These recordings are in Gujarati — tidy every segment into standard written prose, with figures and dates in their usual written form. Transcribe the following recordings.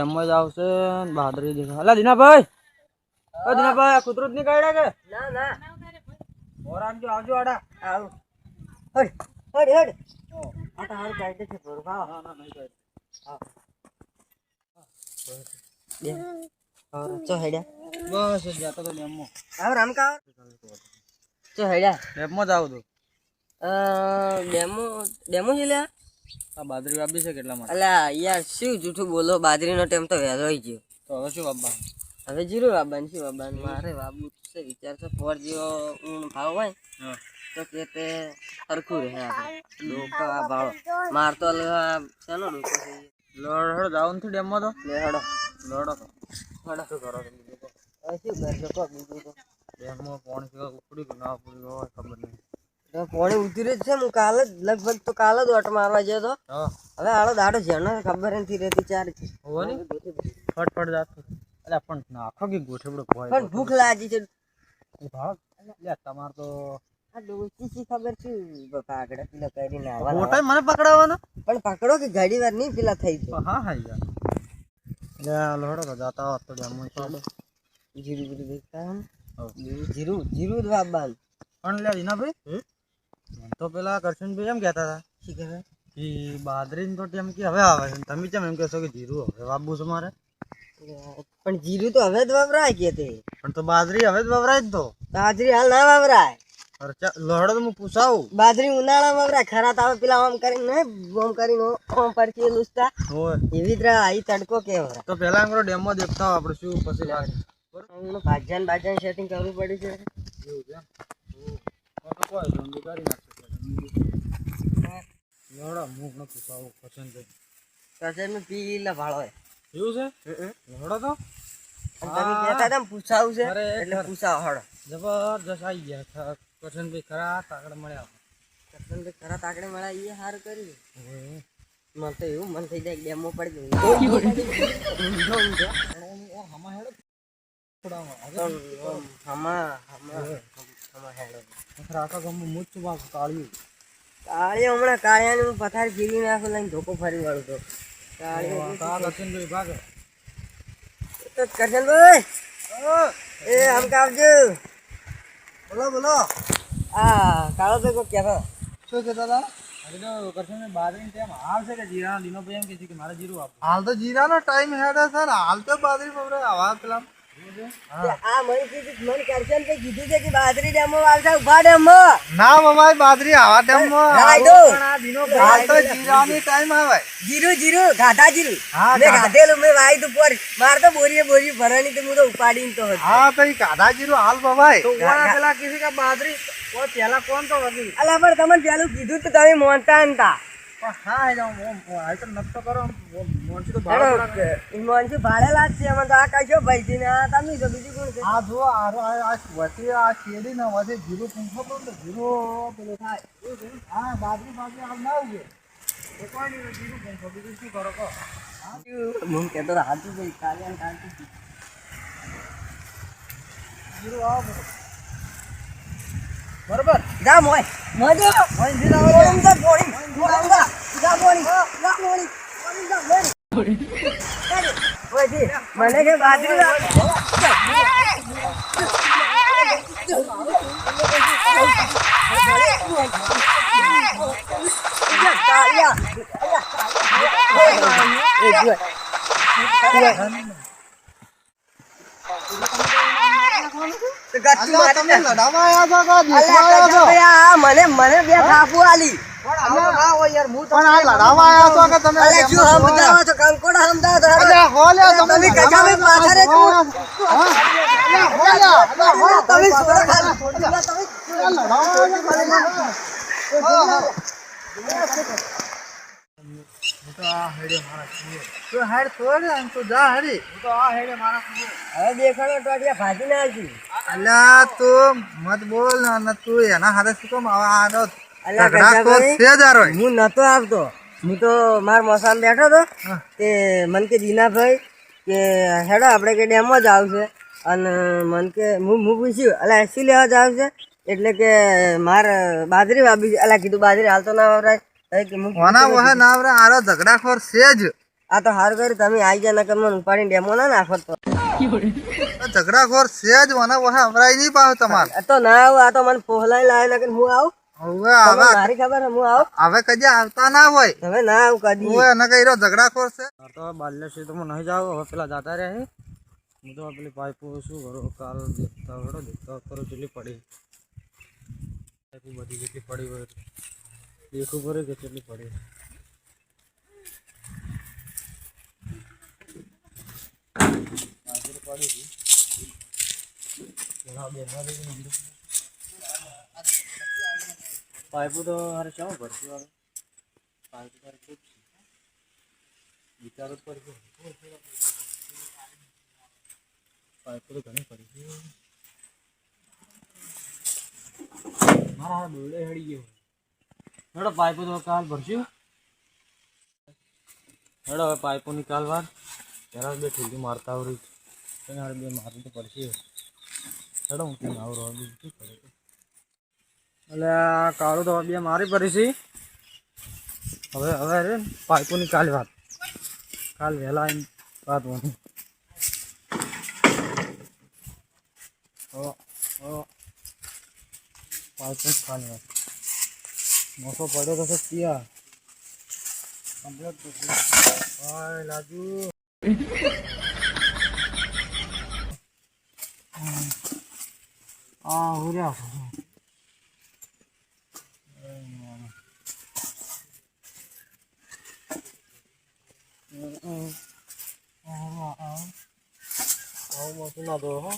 એમ જ આવશે ને બાદરી દેખા. અલા દીનાભાઈ, ઓ દીનાભાઈ, આ કૂતરું જ નહીં કાઢ્યા કે? ના ના ઓર આવજો આવજો આડા. આવ હડ હડ હડ આ તો હાલ કાઢે છે બરોબર. હા ના ના નહીં કાઢ. હા બે ઓર ચો હેડ્યા બસ જાતો તો ડેમો. આવ રામ કા ચો હેડ્યા ડેમો જ આવું તો. ડેમો ડેમો છે લ્યા. આ બાદરી વાપી છે કેટલા માટે? અલા યાર શું જૂઠું બોલો, બાજરીનો ટાઈમ તો વહેલો આવી ગયો. તો હવે શું વાપવા? હવે જીરું વાબાનું શું વાબાનું મારે વાબવું છે. વિચાર છે ફોર જેવો ભાવ હોય તો કે તે સરખું રહે. આપણે ડોકો આ ભાવ માર તો શેનો ડોકો છે. લોડ હડો જાવ નથી ડેમો તો. લે હડો લોડો તો હડો શું કરો તમે બીજું તો? હવે શું કરજો કહો બીજું તો. ડેમો પાણી કેવા ઉપડી કે ના ઉપડી હોય ખબર નહીં. તો પાણી ઉતરી જ છે. હું કાલે જ લગભગ તો કાલે જ ઓટ મારવા ગયો તો. હા હવે આડો દાડો જેનો ખબર નથી રહેતી ચાર હોવો નહીં ફટફટ જાતું. અલ્યા પણ નાખો કે ગોઠવડો ભોય પણ ભૂખ લાગી છે. ભાગ લે તમાર તો આ ડોચી ખબર શું પાકડા પેલા કરી નાવા ગોટાઈ મને પકડાવવાનો. પણ પકડો કે ઘડી વાર નહીં પેલા થઈ છે. હા હા યાર લે લોડો તો જાતા હોત તો ડેમો ચાલો. જીરું જીરું દેખતા હમ જીરું જીરું જ વાબાન પણ લે દીનાભાઈ તો પેલા કરશનભાઈ એમ કહેતા હતા શું કહેવાય કે બાદરીને તો ટેમ કે હવે આવે છે. તમે કેમ એમ કહેશો કે જીરું હવે વાવવું છે મારે? પણ જીરું તો હવે જ વપરાય કે તે. પણ તો બાજરી હવે જ વવરાય જ તો. બાજરી હાલ ના વપરાય. લોહડો તો હું પૂછાવું. બાજરી ઉનાળામાં વપરાય. ખરા તાવે પેલા આમ કરીને ઓમ કરીને ઓમ પરથી લૂસતા હોય એવી જ રહે. અહીં તડકો કે વપરાય. તો પેલા એમ કરો ડેમો દેખતા આપણે શું પછી ભાજન ભાજન સેટિંગ કરવું પડે છે. એવું છે તો કોઈ ધંધો કરી નાખશે. લોહડો હું ન પૂછાવું કરશનભાઈ. કસેનું પીલા ભાળો એવું છે લોહડો તો તમે કહેતા હતા પૂછાવું છે એટલે પૂછાવો હળો. જબરજસ્ત આવી ગયા કરશનભાઈ ખરા તાકડ મળ્યા. કરશનભાઈ ખરા તાકડે મળ્યા એ સારું કર્યું. મને તો એવું મન થઈ જાય ડેમો પડી કાળીઓ હમણાં કાળિયાને હું પથારી ફીરી નાખું લઈને ધોકો ફરી વાળું તો કરશનભાઈ એ આમ કાવજો. બોલો બોલો હા કાળો તો કોઈ કહેતો શું કહેતા હતા? કરશનભાઈ બાજરી ટાઈમ હાલ છે કે જીરાનો દીનોભાઈ એમ કે છે કે મારે જીરું આપો. હાલ તો જીરાનો ટાઈમ હેડે છે ને હાલ તો બાજરી પકડે આવા પેલા આ મને કીધું કરશનભાઈ કીધું છે કે બાજરી ડેમો વાવતા ઉભા ડેમો ના મમાઈ બાજરી આવા ટાઈમ હાલ તો જીરાની ટાઈમ આવે. જીરું જીરું ગાધા જીરું હા, મેં ગાધેલું મેં વાઈ તું પર માર તો બોરીએ બોરી ભરવાની તો હું તો ઉપાડીને તો હતો. હા તો કાઢા જીરું હાલ મમાઈ તો પેલા કીધું કે બાજરી પેલા કોણ તો વગી અલા પણ તમને પેલું કીધું તો તમે મોનતા નતા. હા હાલ તો નતો કરો મોનસી તો ભાડે મોનસી ભાડે લાગશે એમાં તો આ કશો ભાઈ છે ને આ તમે છો બીજું કોણ છે. આ જો આ વચ્ચે આ શેરી ના વચ્ચે જીરું પૂંખો પણ તો જીરું પેલું થાય. હા બાજરી બાજરી હાલ ના ઉગે એ કોઈ નહીં જીરું પૂંખો બીજું શું કરો કહો. હું કહેતો હાથું ભાઈ કાલે કાલથી જીરું આવો બરોબર જા મોય મોજો પોણી જા પોણી જા પોણી મને કે બાજરી મને મને બે થાપુ આલી ભાજી ના અલ્યા તું મત બોલ ને તું એના હાથે શું કામ આવો? હું નતો આવતો. હું તો માર મોસામ બેઠો હતો તે મન કે દીનાભાઈ કે હેડો આપણે કે ડેમો જ આવશે અને મન કે હું પૂછ્યું અલા શું લેવા જ આવશે એટલે કે મારે બાજરી વાવી અલા કીધું બાજરી હાલ તો ના વપરાય. ઝઘડાખોર છે જ આ તો હાર કર્યું તમે આવી ગયા નકર મને ઉપાડીને ડેમો ના નાખો તો. ઝઘડાખોર છે જ મને વહે અમરાઈ નહીં પાવ તમારે. આ તો ના આવું, આ તો મને પોહલાઈ લાવે નકર હું આવું. હવે તમને મારી ખબર છે હું આવું. હવે કદી આવતા ના હોય. હવે ના આવું કદી. હવે એને કઈ ઝઘડાખોર છે. તો બાલ્ય ક્ષેત્રમાં નહીં જાવ, હવે પેલા જતા રહ્યા છે. હું તો પેલી પાઇપો શું કરું, કાલ દેખતા કરો કેટલી પડી, પાઇપો બધી કેટલી પડી હોય દેખવું પડે કે કેટલી પડી. પાઇપો તો અરે કેવું ભરતી આવે, પાઇપો તારે ખૂબ વિચારો પડશે. પાઇપો તો ઘણી પડી છે મારા દોડે હળી ગયો. હેડો પાઇપો તો કાલ ભરશું. હેડો હવે પાઇપો નિકાલવા જરા બે ઠીકી મારતા આવડી હારે બે મારવું તો પડશે. હેડો હું ત્યાં આવું રહો બીજું શું કરે. એટલે આ કાળું તો બે મારી પડી છે. હવે હવે રે પાઇપો નિકાલી વાત કાલ વહેલા આવીને વાત હોની. પાઇપો ખાલી વાત મોટો પડ્યો તો ત્યાં કમ્પ્લીટ ભાઈ લાજુ. હા હું રહ્યા ના દો હો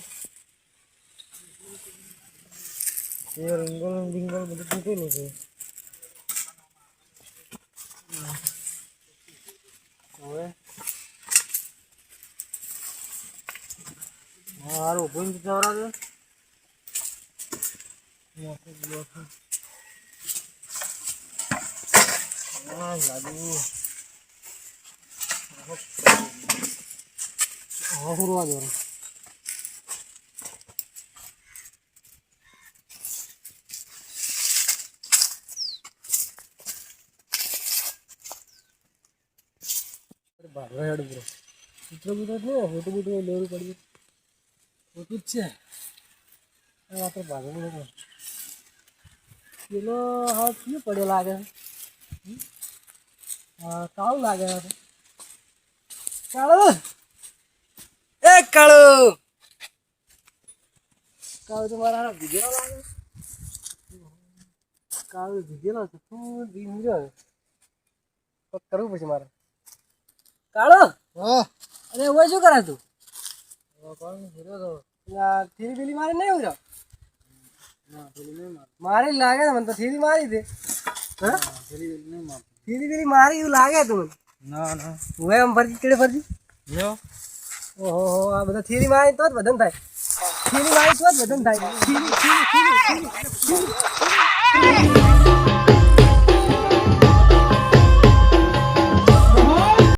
એ રીંગલ રીંગલ બધું તૂટેલું છે. હવે હારું ઉભું જવરા દે લાગુ હુરવા દો. હેડ બ્રો મિત્રો બીજો છે ફોટો બીટો લેવું પડ્યું ફોટો જ છે આ તો ભાગવું પેલો હા શું પડ્યો લાગે હા કાળું લાગે કાળું એ કાળું કાળું તો મારા ભીગેલો લાગે કાળું ભીગેલો છે તું ભીગો કરવું પછી મારે કાળો અરે ઓય શું કરે તું થીરી પેલી મારી નહીં ઉડ્યો મારી લાગે મને તો થીરી મારી દે થીરી પેલી મારી એવું લાગે તું ના ના હું એમ ફરજી કેડે ફરજી ઓહો આ બધા થીરી મારી તો જ બધન થાય થીરી મારી તો જ બધન થાય થીરી થીરી થીરી